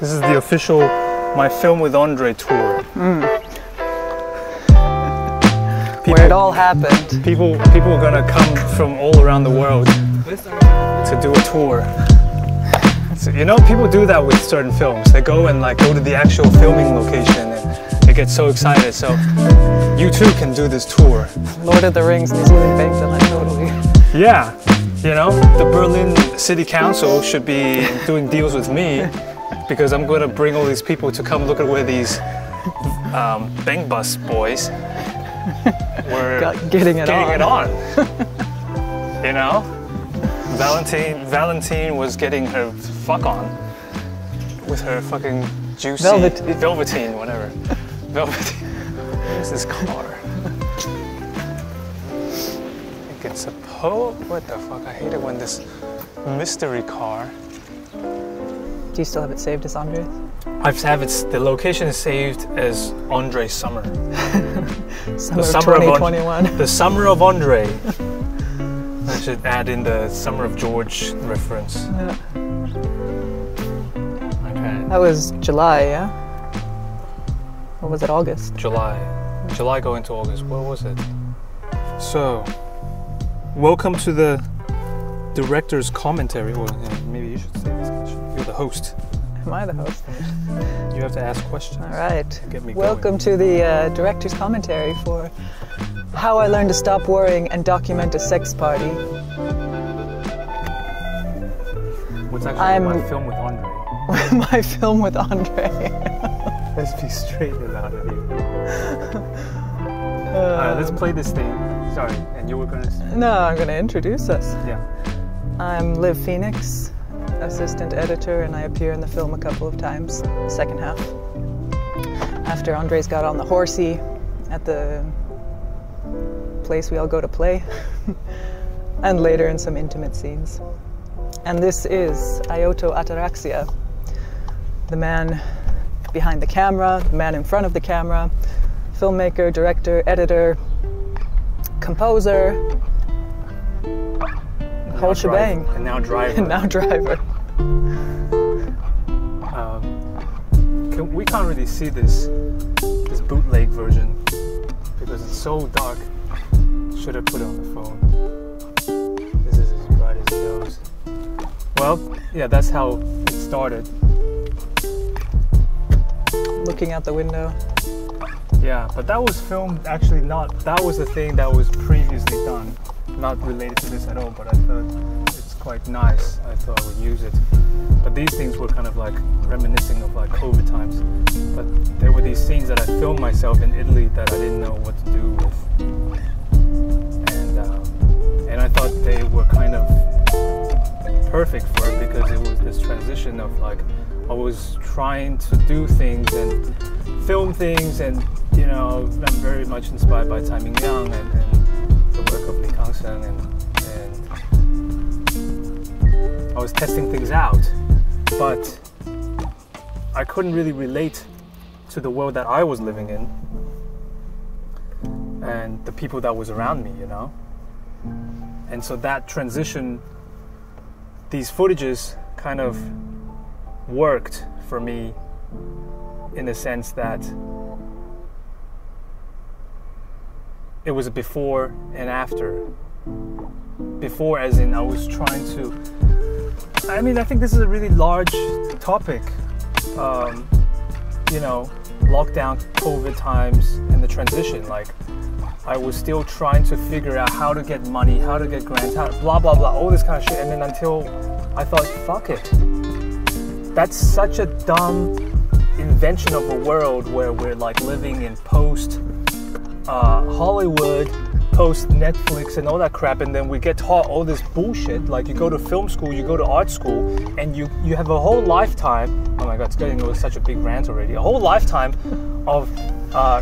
This is the official My Film with Andrei tour. Where it all happened. People are gonna come from all around the world to do a tour. So, you know, people do that with certain films. They go and like go to the actual filming location and they get so excited. So you too can do this tour. Lord of the Rings, New Zealand Bank, like totally. Yeah, you know, the Berlin City Council should be doing deals with me because I'm gonna bring all these people to come look at where these Bang Bus boys were getting it on. You know, Valentine was getting her fuck on with her fucking juicy Velveteen, whatever. Velveteen. Where's this car? I think it's a what the fuck? I hate it when this mystery car. Do you still have it saved as Andrei's? I have it. The location is saved as Andrei Summer. Summer of 2021. The Summer of Andrei. I should add in the Summer of George reference. Yeah. Okay. That was July, yeah? Or was it August? July going to August. What was it? So, welcome to the director's commentary. Well, yeah, maybe you should say this. You're the host. Am I the host? You have to ask questions. All right. Get me Welcome to the director's commentary for How I Learned to Stop Worrying and Document a Sex Party. What's actually my film with Andrei? My film with Andrei. Let's be straight about it here. Alright, let's play this thing. Sorry, and you were gonna... No, I'm gonna introduce us. Yeah. I'm Liv Phoenix, assistant editor, and I appear in the film a couple of times, second half. After Andrei's got on the horsey at the place we all go to play, and later in some intimate scenes. And this is Ayoto Ataraxia, the man behind the camera, the man in front of the camera, filmmaker, director, editor, composer, whole shebang. And now driver. And now driver. We can't really see this bootleg version because it's so dark. Should have put it on the phone. This is as bright as it goes. Well, yeah, that's how it started. Looking out the window. Yeah, but that was filmed actually not, that was the thing that was previously done. Not related to this at all, but I thought it's quite nice. I thought I would use it. But these things were kind of like reminiscing of like COVID times. But there were these scenes that I filmed myself in Italy that I didn't know what to do with. And I thought they were kind of perfect for it because it was this transition of like, I was trying to do things and film things, and you know, I'm very much inspired by Tsai Ming-liang and the work of Lee Kang-seung, and I was testing things out, but I couldn't really relate to the world that I was living in and the people that was around me, you know. And so that transition, these footages kind of worked for me in the sense that it was a before and after. Before as in I was trying to, I mean, I think this is a really large topic, you know, lockdown, COVID times, and the transition. Like, I was still trying to figure out how to get money, how to get grants, how blah blah blah, all this kind of shit. And then until I thought, fuck it, that's such a dumb invention of a world where we're like living in post Hollywood, post Netflix and all that crap, and then we get taught all this bullshit. Like, you go to film school, you go to art school, and you have a whole lifetime. Oh my god, it's getting to such a big rant already. A whole lifetime of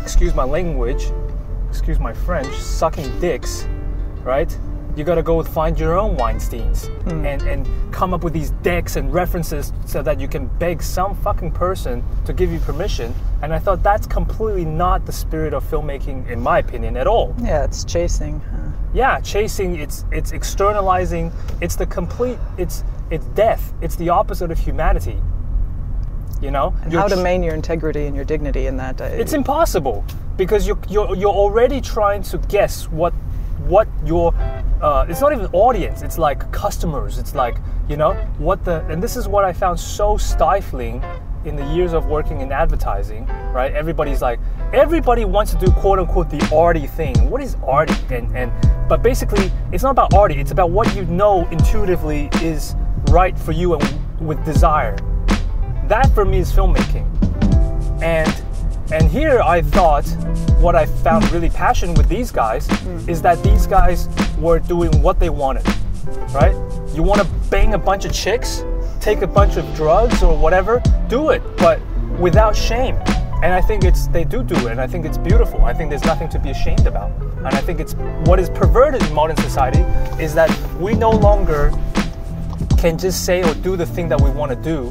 excuse my language, excuse my French, sucking dicks, right? You gotta go find your own Weinsteins and come up with these decks and references so that you can beg some fucking person to give you permission. And I thought that's completely not the spirit of filmmaking, in my opinion, at all. Yeah, it's chasing. Yeah, chasing. It's externalizing. It's the complete. It's death. It's the opposite of humanity. you know? And how to maintain your integrity and your dignity in that. It's impossible because you're already trying to guess what your it's not even audience, it's like customers, it's like, you know, and this is what I found so stifling in the years of working in advertising, right? Everybody wants to do quote unquote the arty thing. What is arty? But basically it's not about arty, it's about what you know intuitively is right for you and with desire. That for me is filmmaking. And here I thought what I found really passionate with these guys is that these guys were doing what they wanted, right? You want to bang a bunch of chicks, take a bunch of drugs or whatever, do it, but without shame. And I think they do it, and I think it's beautiful. I think there's nothing to be ashamed about. And I think it's what is perverted in modern society is that we no longer can just say or do the thing that we want to do.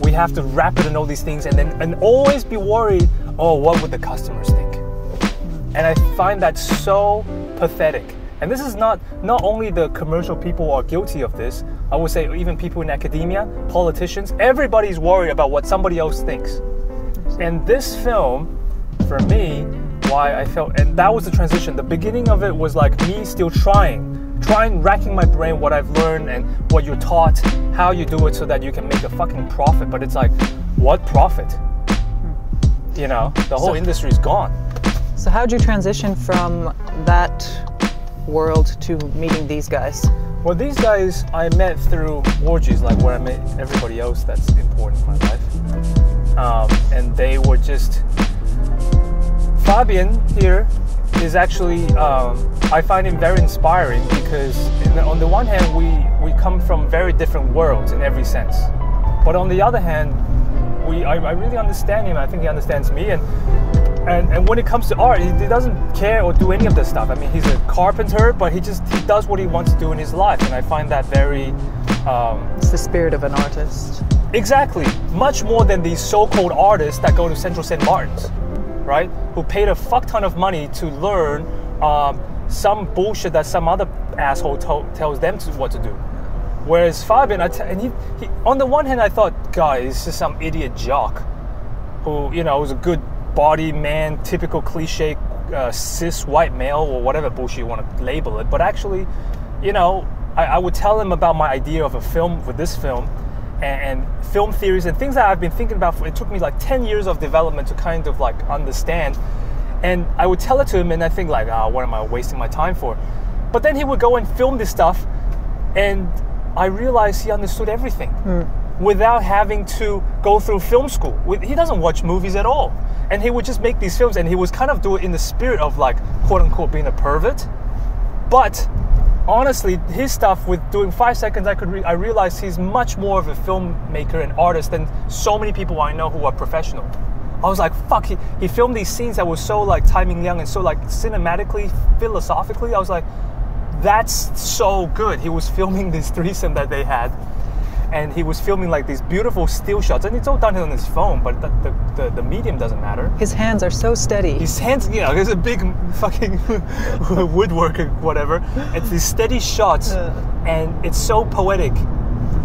We have to wrap it in all these things and always be worried, oh, what would the customers think? And I find that so pathetic. And this is not only the commercial people are guilty of this, I would say even people in academia, politicians, everybody's worried about what somebody else thinks. And this film, for me, why I felt, and that was the transition. The beginning of it was like me still trying, racking my brain what I've learned and what you're taught, how you do it so that you can make a fucking profit. But it's like, what profit? You know, the whole industry is gone. So how'd you transition from that world to meeting these guys? Well, these guys I met through orgies, like where I met everybody else that's important in my life. And they were just... Fabian here is actually, I find him very inspiring because on the one hand, we come from very different worlds in every sense. But on the other hand, I really understand him. I think he understands me. And when it comes to art, he doesn't care or do any of this stuff. I mean, he's a carpenter, but he does what he wants to do in his life. And I find that very... it's the spirit of an artist. Exactly. Much more than these so-called artists that go to Central St. Martin's, right? Who paid a fuck ton of money to learn some bullshit that some other asshole tells them what to do. Whereas Fabian, he on the one hand, I thought, God, he's just some idiot jock who, you know, was a good body man, typical cliche cis white male or whatever bullshit you want to label it. But actually, you know, I would tell him about my idea of a film with this film and film theories and things that I've been thinking about. It took me like 10 years of development to kind of like understand. And I would tell it to him and I think like, what am I wasting my time for? But then he would go and film this stuff and I realized he understood everything without having to go through film school. He doesn't watch movies at all. And he would just make these films and he was kind of do it in the spirit of like, quote unquote, being a pervert. But honestly, his stuff with doing 5 seconds, I realized he's much more of a filmmaker and artist than so many people I know who are professional. I was like, fuck, he filmed these scenes that were so like timing young and so like cinematically, philosophically. I was like, that's so good. He was filming this threesome that they had and he was filming like these beautiful still shots and it's all done on his phone, but the medium doesn't matter. His hands are so steady. His hands, you know, there's a big fucking woodwork or whatever. It's these steady shots and it's so poetic.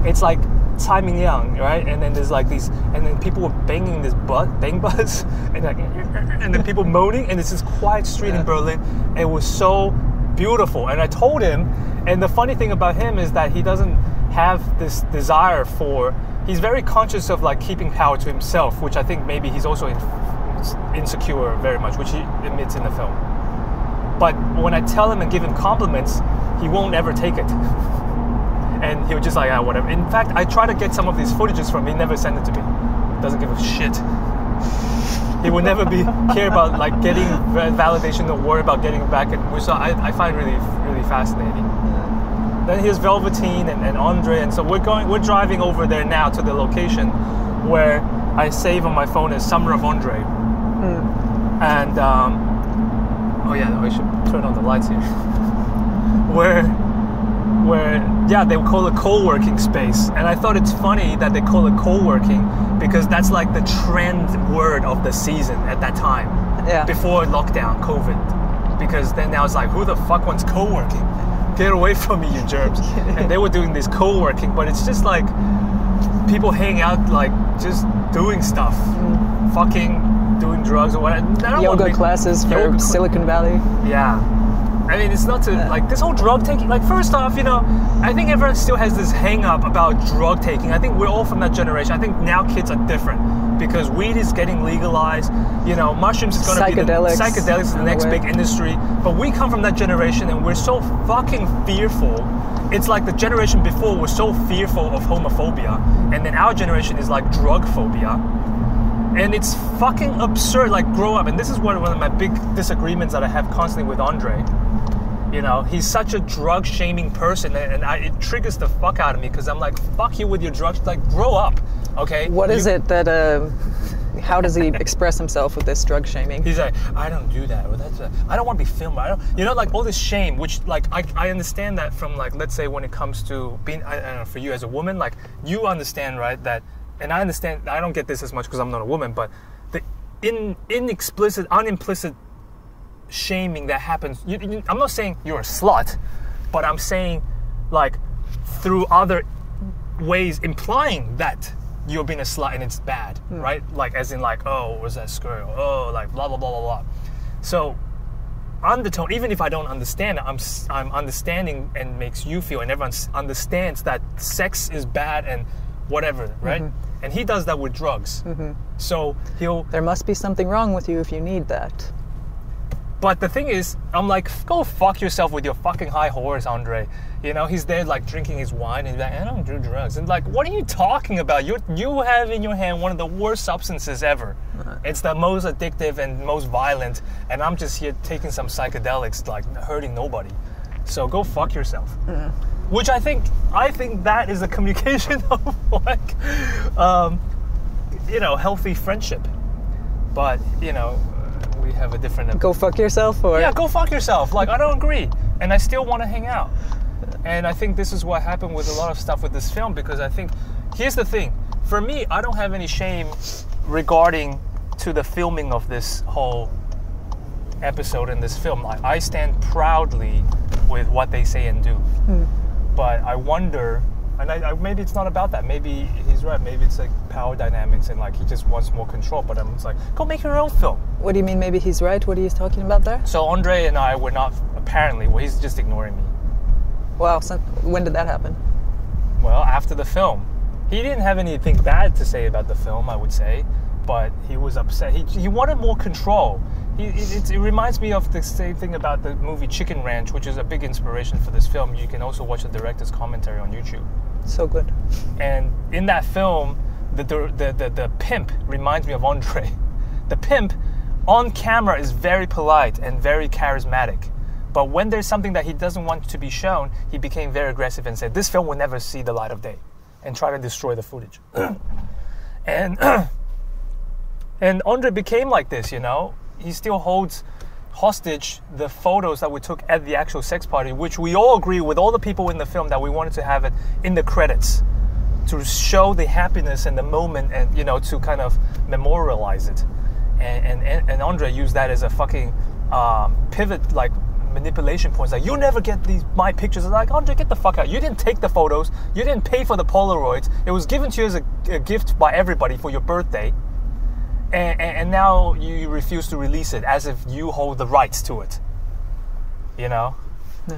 It's like timing young, right? And then there's like these, and then people were banging this bang buzz and like, and then people moaning and it's this quiet street in Berlin. It was so beautiful. And I told him, and the funny thing about him is that he doesn't have this desire for, he's very conscious of like keeping power to himself, which I think maybe he's also insecure very much, which he admits in the film. But when I tell him and give him compliments, he won't ever take it. And he'll just like, whatever. In fact, I try to get some of these footages from him, he never send it to me. Doesn't give a shit. He will never care about like getting validation or worry about getting back at, which I find really, really fascinating. Then here's Velveteen and Andrei, and so we're driving over there now to the location where I save on my phone as Summer of Andrei. And oh yeah, I should turn on the lights here. where they call it co-working space, and I thought it's funny that they call it co-working because that's like the trend word of the season at that time, before lockdown, COVID. Because then now it's like, who the fuck wants co-working? Get away from me, you germs. And they were doing this co-working, but it's just like, people hang out like just doing stuff, fucking, doing drugs or whatever. Yoga classes for Silicon Valley. Yeah. I mean, it's not to, like, this whole drug taking, like, first off, you know, I think everyone still has this hang up about drug taking. I think we're all from that generation. I think now kids are different because weed is getting legalized, you know, mushrooms is going to be psychedelics is the next big industry. But we come from that generation and we're so fucking fearful. It's like the generation before was so fearful of homophobia, and then our generation is like drug phobia. And it's fucking absurd, like, grow up. And this is one of my big disagreements that I have constantly with Andrei. You know, he's such a drug-shaming person, and it triggers the fuck out of me because I'm like, fuck you with your drugs. Like, grow up, okay? What is it that, how does he express himself with this drug shaming? He's like, I don't do that. Or I don't want to be filmed. You know, like, all this shame, which, like, I understand that from, like, let's say when it comes to being, I don't know, for you as a woman, like, you understand, right, that, and I understand, I don't get this as much because I'm not a woman, but the unimplicit shaming that happens. I'm not saying you're a slut, but I'm saying, like, through other ways implying that you're being a slut and it's bad, right? Like, as in, like, oh, was that skirt? Oh, like, blah blah blah blah blah. So undertone, even if I don't understand it, I'm understanding, and makes you feel, and everyone understands that sex is bad and whatever, right? And he does that with drugs. So there must be something wrong with you if you need that. But the thing is, I'm like, go fuck yourself with your fucking high horse, Andrei. You know, he's there like drinking his wine and he's like, I don't do drugs. And like, what are you talking about? You have in your hand one of the worst substances ever. It's the most addictive and most violent. And I'm just here taking some psychedelics, like hurting nobody. So go fuck yourself. Which I think that is a communication of like, you know, healthy friendship. But, you know, we have a different... Go fuck yourself? Or? Yeah, go fuck yourself. Like, I don't agree. And I still want to hang out. And I think this is what happened with a lot of stuff with this film, because I think... Here's the thing. For me, I don't have any shame regarding to the filming of this whole episode in this film. Like, I stand proudly with what they say and do. But I wonder... And maybe it's not about that. Maybe he's right. Maybe it's like power dynamics and like he just wants more control. But I'm just like, go make your own film. What do you mean maybe he's right? What are you talking about there? So Andrei and I were not, apparently, well, he's just ignoring me. Wow, so when did that happen? Well, after the film. He didn't have anything bad to say about the film, I would say. But he was upset. He wanted more control. It reminds me of the same thing about the movie Chicken Ranch, which is a big inspiration for this film. You can also watch the director's commentary on YouTube. So good. And in that film, the pimp reminds me of Andrei. The pimp on camera is very polite and very charismatic. But when there's something that he doesn't want to be shown, he became very aggressive and said, this film will never see the light of day, and try to destroy the footage. And Andrei became like this, you know. He still holds hostage the photos that we took at the actual sex party, which we all agree with all the people in the film that we wanted to have it in the credits to show the happiness and the moment, and, you know, to kind of memorialize it. And Andrei used that as a fucking pivot, like, manipulation points. Like, you'll never get my pictures. Like, Andrei, get the fuck out. You didn't take the photos. You didn't pay for the Polaroids. It was given to you as a gift by everybody for your birthday. And now you refuse to release it as if you hold the rights to it. You know? Yeah.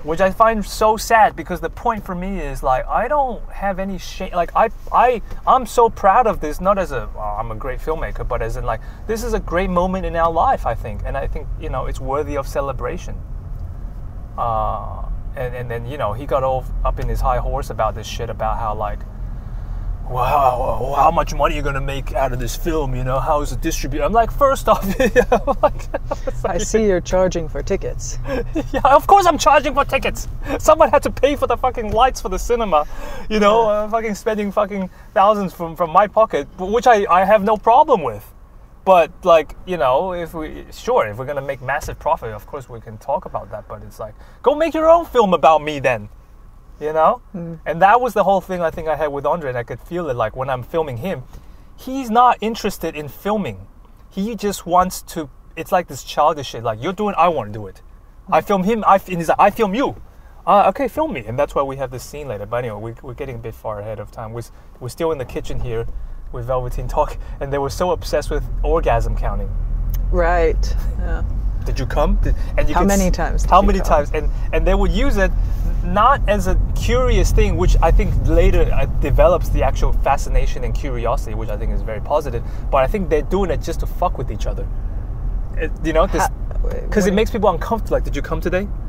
Which I find so sad, because the point for me is, like, I don't have any shame. Like, I'm so proud of this, not as I'm a great filmmaker, but as in, like, this is a great moment in our life, I think. And I think, you know, it's worthy of celebration. And then, you know, he got all up in his high horse about this shit, about how, like, wow, how much money are you going to make out of this film, you know, how is it distributed? I'm like, first off, I see you're charging for tickets. Yeah, of course I'm charging for tickets. Someone had to pay for the fucking lights for the cinema, you know, fucking spending fucking thousands from my pocket, which I have no problem with. But, like, you know, if we're going to make massive profit, of course we can talk about that, but it's like, go make your own film about me then. You know? And that was the whole thing I think I had with Andrei, and I could feel it, like, when I'm filming him. He's not interested in filming. He just wants to, it's like this childish shit, like, you're doing, I want to do it. I film him, and he's like, I film you. Okay, film me. And that's why we have this scene later. But anyway, we're getting a bit far ahead of time. We're still in the kitchen here with Velveteen Talk, and they were so obsessed with orgasm counting. Right. Yeah. Did you come? How many times? How many times? And they would use it not as a curious thing, which I think later develops the actual fascination and curiosity, which I think is very positive. But I think they're doing it just to fuck with each other. Because it makes people uncomfortable. Like, did you come today?